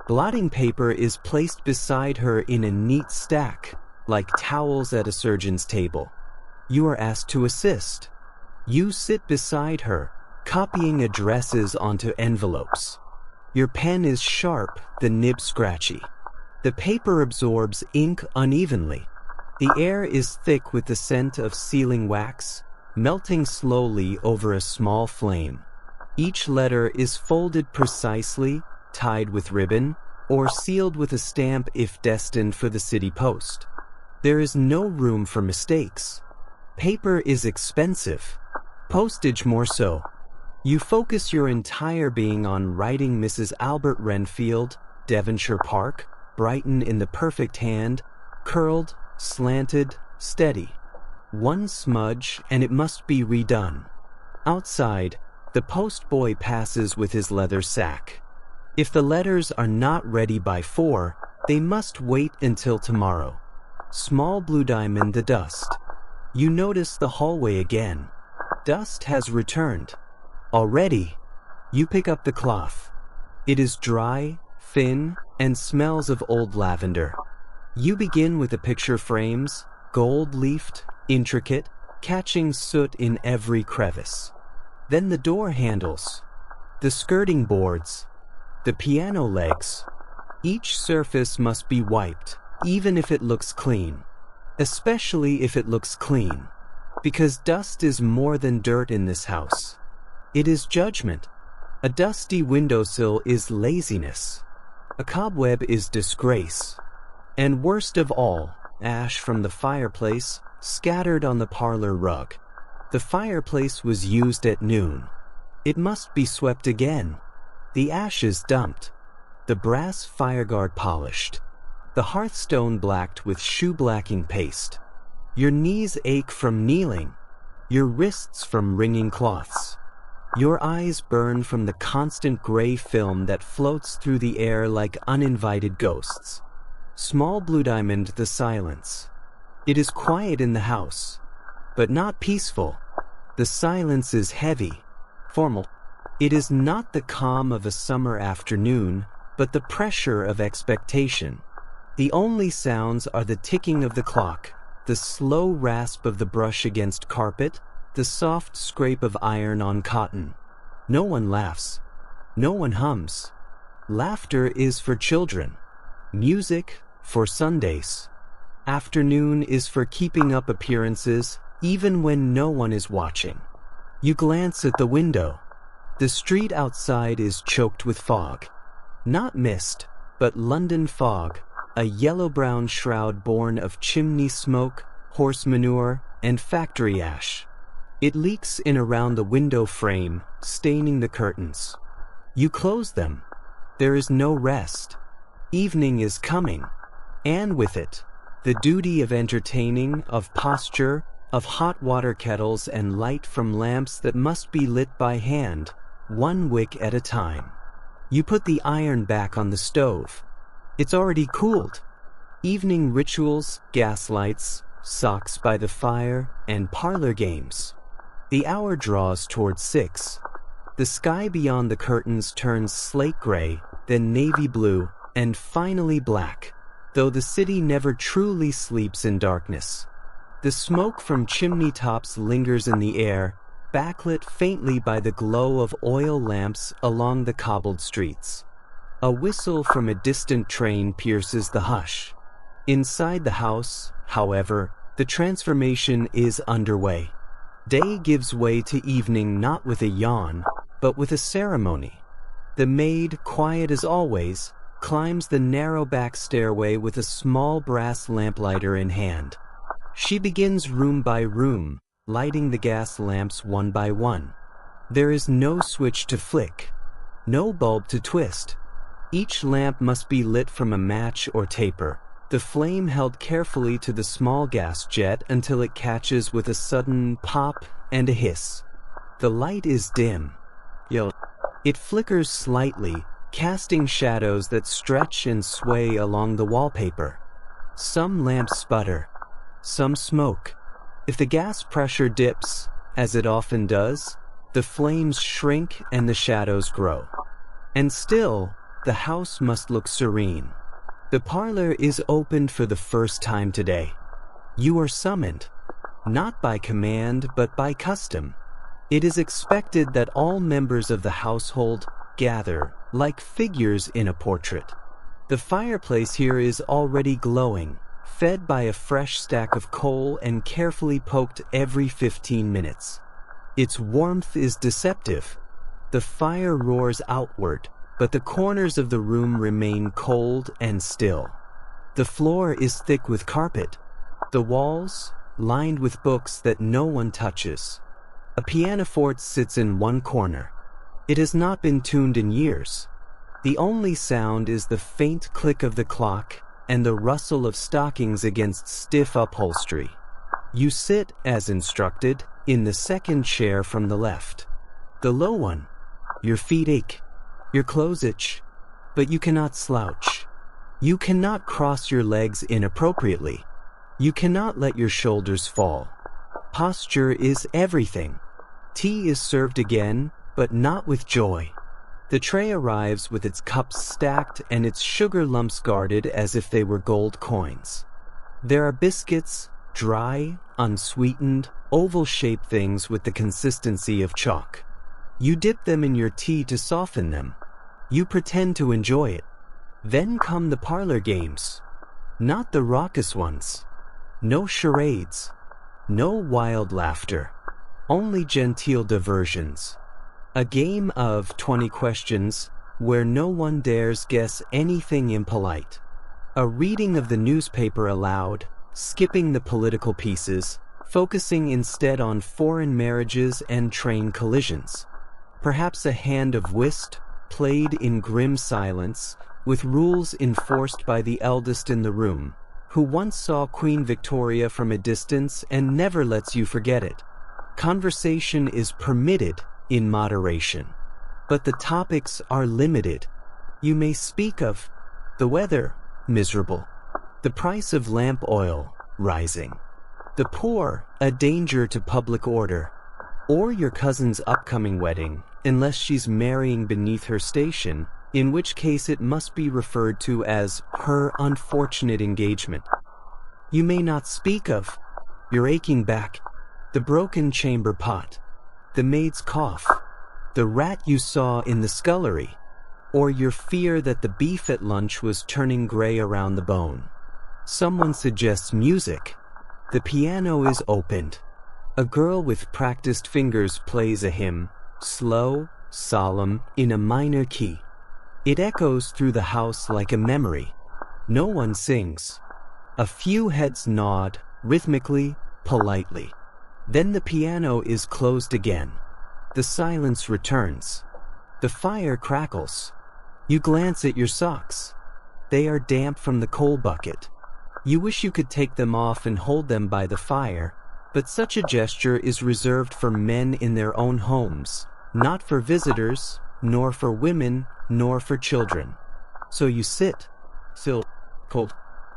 Blotting paper is placed beside her in a neat stack, like towels at a surgeon's table. You are asked to assist. You sit beside her, copying addresses onto envelopes. Your pen is sharp, the nib scratchy. The paper absorbs ink unevenly. The air is thick with the scent of sealing wax, melting slowly over a small flame. Each letter is folded precisely, tied with ribbon, or sealed with a stamp if destined for the city post. There is no room for mistakes. Paper is expensive. Postage more so. You focus your entire being on writing Mrs. Albert Renfield, Devonshire Park, Brighton in the perfect hand, curled, slanted, steady. One smudge and it must be redone. Outside, the postboy passes with his leather sack. If the letters are not ready by 4, they must wait until tomorrow. Small blue diamond the dust. You notice the hallway again. Dust has returned. Already, you pick up the cloth. It is dry, thin, and smells of old lavender. You begin with the picture frames, gold-leafed, intricate, catching soot in every crevice. Then the door handles, the skirting boards, the piano legs. Each surface must be wiped, even if it looks clean. Especially if it looks clean. Because dust is more than dirt in this house. It is judgment. A dusty windowsill is laziness. A cobweb is disgrace. And worst of all, ash from the fireplace scattered on the parlor rug. The fireplace was used at noon. It must be swept again. The ashes dumped. The brass fireguard polished. The hearthstone blacked with shoe-blacking paste. Your knees ache from kneeling. Your wrists from wringing cloths. Your eyes burn from the constant gray film that floats through the air like uninvited ghosts. Small blue diamond the silence. It is quiet in the house, but not peaceful. The silence is heavy, formal. It is not the calm of a summer afternoon, but the pressure of expectation. The only sounds are the ticking of the clock, the slow rasp of the brush against carpet, the soft scrape of iron on cotton. No one laughs. No one hums. Laughter is for children. Music for Sundays. Afternoon is for keeping up appearances, even when no one is watching. You glance at the window. The street outside is choked with fog. Not mist, but London fog, a yellow-brown shroud born of chimney smoke, horse manure, and factory ash. It leaks in around the window frame, staining the curtains. You close them. There is no rest. Evening is coming, and with it, the duty of entertaining, of posture, of hot water kettles and light from lamps that must be lit by hand, one wick at a time. You put the iron back on the stove. It's already cooled. Evening rituals, gaslights, socks by the fire, and parlor games. The hour draws towards 6. The sky beyond the curtains turns slate gray, then navy blue, and finally black, though the city never truly sleeps in darkness. The smoke from chimney tops lingers in the air, backlit faintly by the glow of oil lamps along the cobbled streets. A whistle from a distant train pierces the hush. Inside the house, however, the transformation is underway. Day gives way to evening not with a yawn, but with a ceremony. The maid, quiet as always, climbs the narrow back stairway with a small brass lamplighter in hand. She begins room by room, lighting the gas lamps one by one. There is no switch to flick, no bulb to twist. Each lamp must be lit from a match or taper, the flame held carefully to the small gas jet until it catches with a sudden pop and a hiss. The light is dim. It flickers slightly, casting shadows that stretch and sway along the wallpaper. Some lamps sputter, some smoke. If the gas pressure dips, as it often does, the flames shrink and the shadows grow. And still, the house must look serene. The parlor is opened for the first time today. You are summoned. not by command but by custom. It is expected that all members of the household gather like figures in a portrait. The fireplace here is already glowing, fed by a fresh stack of coal and carefully poked every 15 minutes. Its warmth is deceptive. The fire roars outward, but the corners of the room remain cold and still. The floor is thick with carpet. The walls, lined with books that no one touches. A pianoforte sits in one corner. It has not been tuned in years. The only sound is the faint click of the clock and the rustle of stockings against stiff upholstery. You sit, as instructed, in the second chair from the left. The low one. Your feet ache. Your clothes itch. But you cannot slouch. You cannot cross your legs inappropriately. You cannot let your shoulders fall. Posture is everything. Tea is served again, but not with joy. The tray arrives with its cups stacked and its sugar lumps guarded as if they were gold coins. There are biscuits, dry, unsweetened, oval-shaped things with the consistency of chalk. You dip them in your tea to soften them. You pretend to enjoy it. Then come the parlor games. Not the raucous ones. No charades. No wild laughter. Only genteel diversions. A game of 20 questions where no one dares guess anything impolite. A reading of the newspaper aloud, skipping the political pieces, focusing instead on foreign marriages and train collisions. Perhaps a hand of whist, played in grim silence, with rules enforced by the eldest in the room, who once saw Queen Victoria from a distance and never lets you forget it. Conversation is permitted in moderation, but the topics are limited. You may speak of the weather, miserable, the price of lamp oil, rising, the poor, a danger to public order, or your cousin's upcoming wedding, unless she's marrying beneath her station, in which case it must be referred to as her unfortunate engagement. You may not speak of your aching back, the broken chamber pot, the maid's cough, the rat you saw in the scullery, or your fear that the beef at lunch was turning gray around the bone. Someone suggests music. The piano is opened. A girl with practiced fingers plays a hymn, slow, solemn, in a minor key. It echoes through the house like a memory. No one sings. A few heads nod, rhythmically, politely. Then the piano is closed again. The silence returns. The fire crackles. You glance at your socks. They are damp from the coal bucket. You wish you could take them off and hold them by the fire, but such a gesture is reserved for men in their own homes, not for visitors, nor for women, nor for children. So you sit, still cold.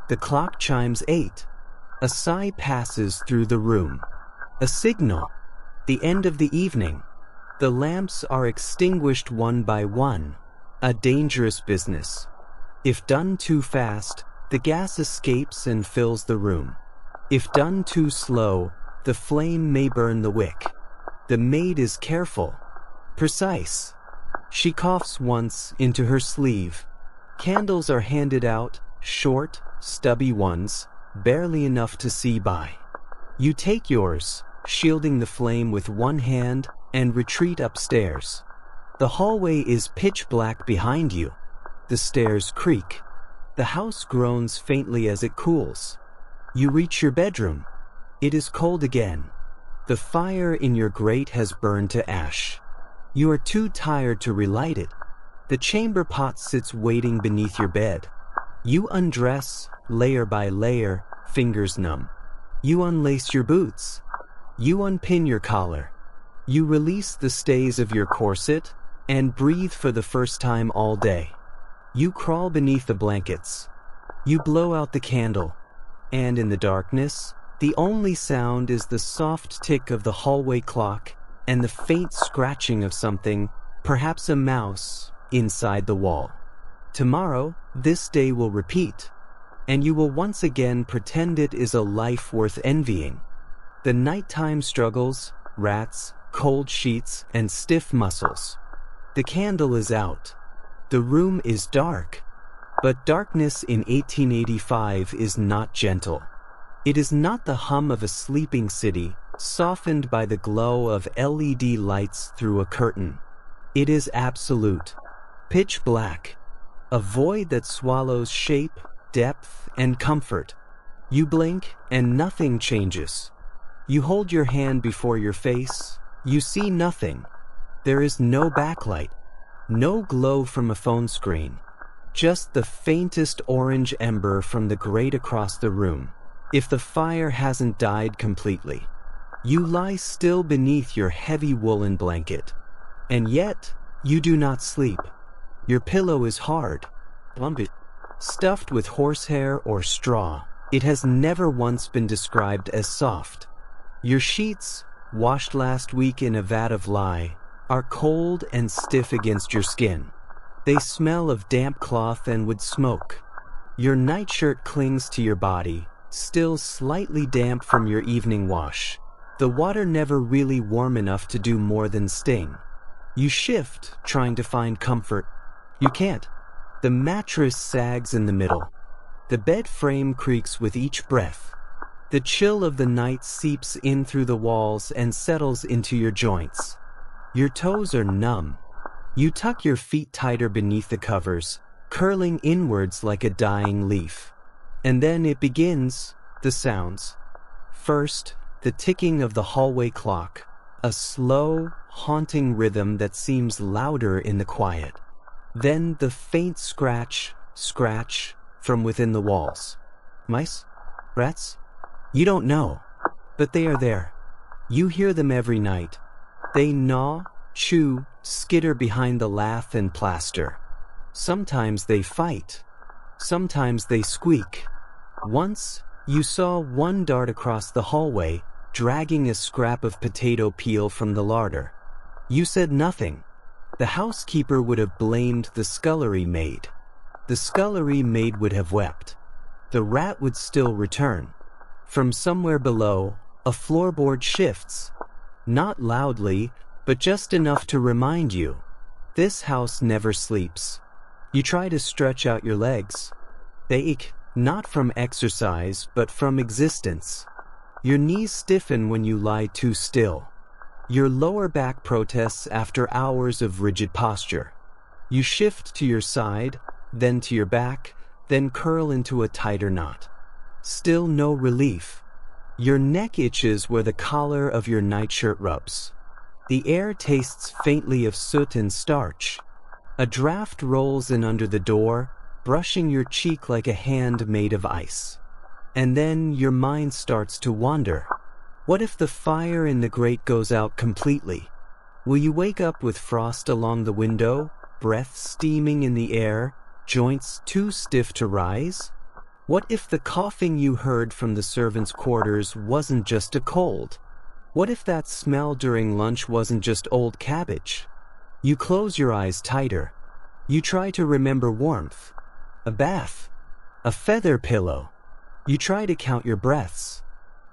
The clock chimes 8. A sigh passes through the room. A signal. The end of the evening. The lamps are extinguished one by one. A dangerous business. If done too fast, the gas escapes and fills the room. If done too slow, the flame may burn the wick. The maid is careful, precise. She coughs once into her sleeve. Candles are handed out, short, stubby ones, barely enough to see by. You take yours, shielding the flame with one hand, and retreat upstairs. The hallway is pitch black behind you. The stairs creak. The house groans faintly as it cools. You reach your bedroom. It is cold again. The fire in your grate has burned to ash. You are too tired to relight it. The chamber pot sits waiting beneath your bed. You undress, layer by layer, fingers numb. You unlace your boots. You unpin your collar. You release the stays of your corset and breathe for the first time all day. You crawl beneath the blankets. You blow out the candle. And in the darkness, the only sound is the soft tick of the hallway clock and the faint scratching of something, perhaps a mouse, inside the wall. Tomorrow, this day will repeat, and you will once again pretend it is a life worth envying. The nighttime struggles, rats, cold sheets, and stiff muscles. The candle is out. The room is dark. But darkness in 1885 is not gentle. It is not the hum of a sleeping city, softened by the glow of LED lights through a curtain. It is absolute. Pitch black. A void that swallows shape, depth, and comfort. You blink, and nothing changes. You hold your hand before your face. You see nothing. There is no backlight. No glow from a phone screen. Just the faintest orange ember from the grate across the room, if the fire hasn't died completely. You lie still beneath your heavy woolen blanket. And yet, you do not sleep. Your pillow is hard, lumpy, stuffed with horsehair or straw. It has never once been described as soft. Your sheets, washed last week in a vat of lye, are cold and stiff against your skin. They smell of damp cloth and wood smoke. Your nightshirt clings to your body, still slightly damp from your evening wash. The water never really warm enough to do more than sting. You shift, trying to find comfort. You can't. The mattress sags in the middle. The bed frame creaks with each breath. The chill of the night seeps in through the walls and settles into your joints. Your toes are numb. You tuck your feet tighter beneath the covers, curling inwards like a dying leaf. And then it begins, the sounds. First, the ticking of the hallway clock, a slow, haunting rhythm that seems louder in the quiet. Then the faint scratch, from within the walls. Mice? Rats? You don't know, but they are there. You hear them every night. They gnaw, chew, skitter behind the lath and plaster. Sometimes they fight. Sometimes they squeak. Once, you saw one dart across the hallway, dragging a scrap of potato peel from the larder. You said nothing. The housekeeper would have blamed the scullery maid. The scullery maid would have wept. The rat would still return. From somewhere below, a floorboard shifts. Not loudly, but just enough to remind you. This house never sleeps. You try to stretch out your legs. They ache, not from exercise, but from existence. Your knees stiffen when you lie too still. Your lower back protests after hours of rigid posture. You shift to your side, then to your back, then curl into a tighter knot. Still no relief. Your neck itches where the collar of your nightshirt rubs. The air tastes faintly of soot and starch. A draft rolls in under the door, brushing your cheek like a hand made of ice. And then your mind starts to wander. What if the fire in the grate goes out completely? Will you wake up with frost along the window, breath steaming in the air, joints too stiff to rise? What if the coughing you heard from the servants' quarters wasn't just a cold? What if that smell during lunch wasn't just old cabbage? You close your eyes tighter. You try to remember warmth. A bath. A feather pillow. You try to count your breaths.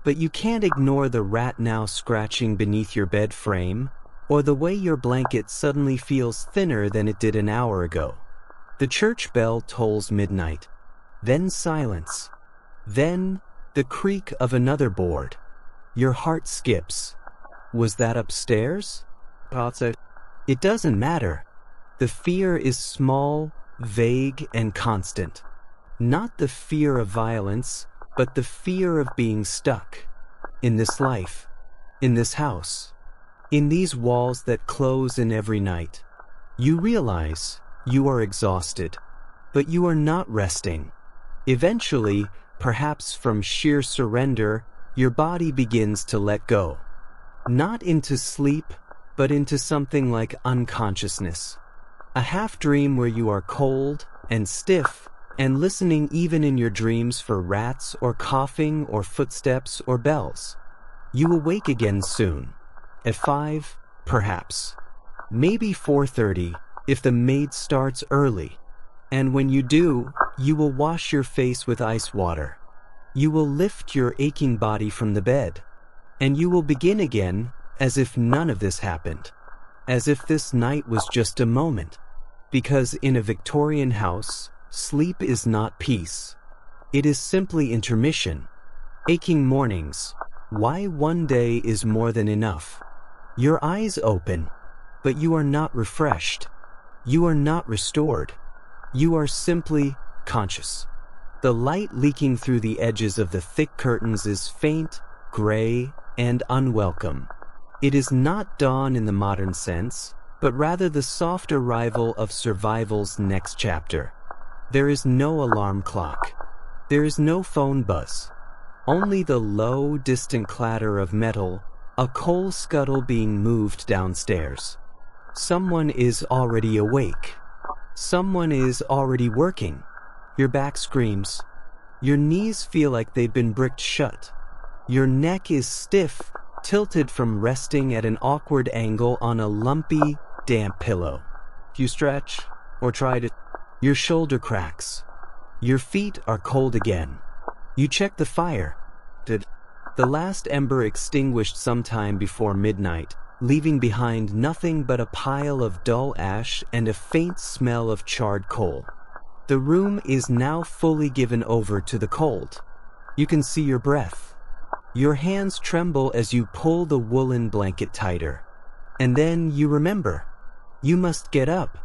But you can't ignore the rat now scratching beneath your bed frame, or the way your blanket suddenly feels thinner than it did an hour ago. The church bell tolls midnight. Then silence. Then the creak of another board. Your heart skips. Was that upstairs? Outside. It doesn't matter. The fear is small, vague, and constant. Not the fear of violence, but the fear of being stuck. In this life. In this house. In these walls that close in every night. You realize you are exhausted, but you are not resting. Eventually, perhaps from sheer surrender, your body begins to let go. Not into sleep, but into something like unconsciousness. A half-dream where you are cold and stiff and listening even in your dreams for rats or coughing or footsteps or bells. You awake again soon. At 5, perhaps. Maybe 4:30 if the maid starts early. And when you do, you will wash your face with ice water. You will lift your aching body from the bed. And you will begin again, as if none of this happened. As if this night was just a moment. Because in a Victorian house, sleep is not peace. It is simply intermission. Aching mornings. Why one day is more than enough. Your eyes open, but you are not refreshed. You are not restored. You are simply conscious. The light leaking through the edges of the thick curtains is faint, gray, and unwelcome. It is not dawn in the modern sense, but rather the soft arrival of survival's next chapter. There is no alarm clock. There is no phone buzz. Only the low, distant clatter of metal, a coal scuttle being moved downstairs. Someone is already awake. Someone is already working. Your back screams. Your knees feel like they've been bricked shut. Your neck is stiff, tilted from resting at an awkward angle on a lumpy, damp pillow. You stretch, or try to. Your shoulder cracks. Your feet are cold again. You check the fire. The last ember extinguished sometime before midnight, leaving behind nothing but a pile of dull ash and a faint smell of charred coal. The room is now fully given over to the cold. You can see your breath. Your hands tremble as you pull the woolen blanket tighter. And then you remember. You must get up.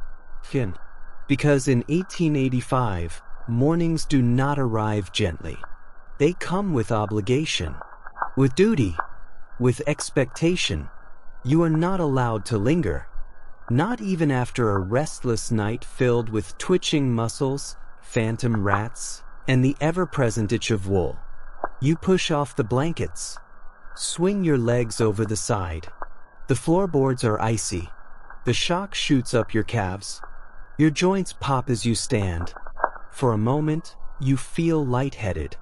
Because in 1885, mornings do not arrive gently. They come with obligation, with duty, with expectation. You are not allowed to linger. Not even after a restless night filled with twitching muscles, phantom rats, and the ever-present itch of wool. You push off the blankets. Swing your legs over the side. The floorboards are icy. The shock shoots up your calves. Your joints pop as you stand. For a moment, you feel lightheaded.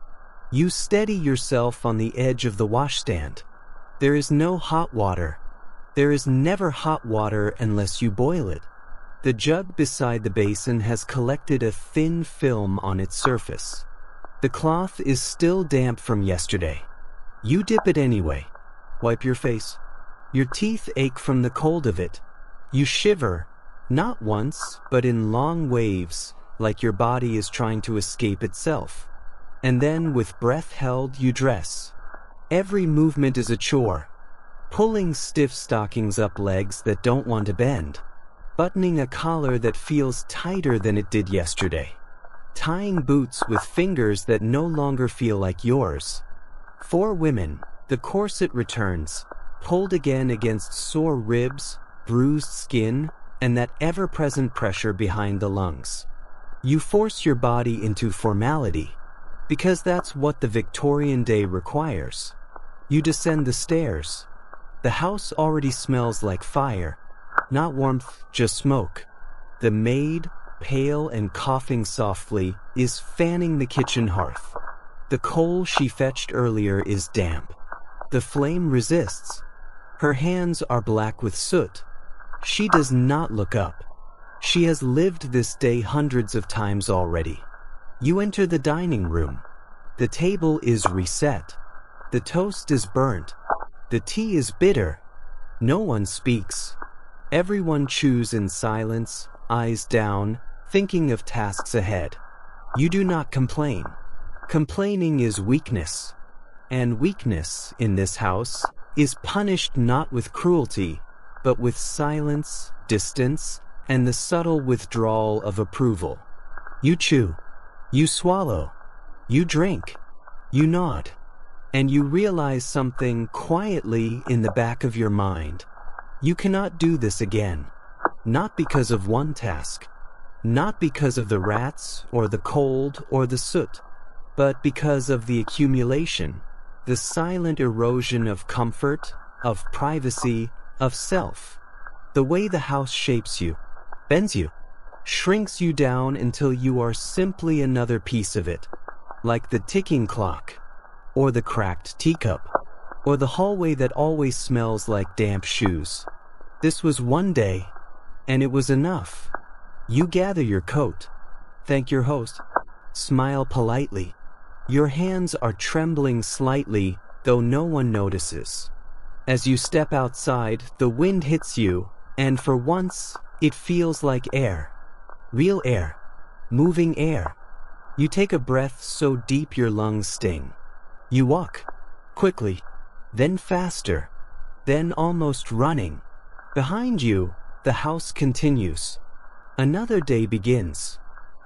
You steady yourself on the edge of the washstand. There is no hot water. There is never hot water unless you boil it. The jug beside the basin has collected a thin film on its surface. The cloth is still damp from yesterday. You dip it anyway. Wipe your face. Your teeth ache from the cold of it. You shiver, not once, but in long waves, like your body is trying to escape itself. And then, with breath held, you dress. Every movement is a chore. Pulling stiff stockings up legs that don't want to bend. Buttoning a collar that feels tighter than it did yesterday. Tying boots with fingers that no longer feel like yours. For women, the corset returns, pulled again against sore ribs, bruised skin, and that ever-present pressure behind the lungs. You force your body into formality, because that's what the Victorian day requires. You descend the stairs. The house already smells like fire, not warmth, just smoke. The maid, pale and coughing softly, is fanning the kitchen hearth. The coal she fetched earlier is damp. The flame resists. Her hands are black with soot. She does not look up. She has lived this day hundreds of times already. You enter the dining room. The table is reset. The toast is burnt. The tea is bitter. No one speaks. Everyone chews in silence, eyes down, thinking of tasks ahead. You do not complain. Complaining is weakness. And weakness, in this house, is punished not with cruelty, but with silence, distance, and the subtle withdrawal of approval. You chew. You swallow. You drink. You nod. And you realize something quietly in the back of your mind. You cannot do this again. Not because of one task. Not because of the rats, or the cold, or the soot. But because of the accumulation, the silent erosion of comfort, of privacy, of self. The way the house shapes you, bends you, shrinks you down until you are simply another piece of it. Like the ticking clock. Or the cracked teacup, or the hallway that always smells like damp shoes. This was one day, and it was enough. You gather your coat, thank your host, smile politely. Your hands are trembling slightly, though no one notices. As you step outside, the wind hits you, and for once, it feels like air. Real air. Moving air. You take a breath so deep your lungs sting. You walk. Quickly. Then faster. Then almost running. Behind you, the house continues. Another day begins.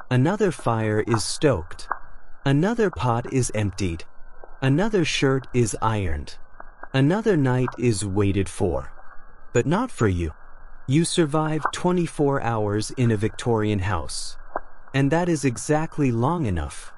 Another fire is stoked. Another pot is emptied. Another shirt is ironed. Another night is waited for. But not for you. You survive 24 hours in a Victorian house. And that is exactly long enough.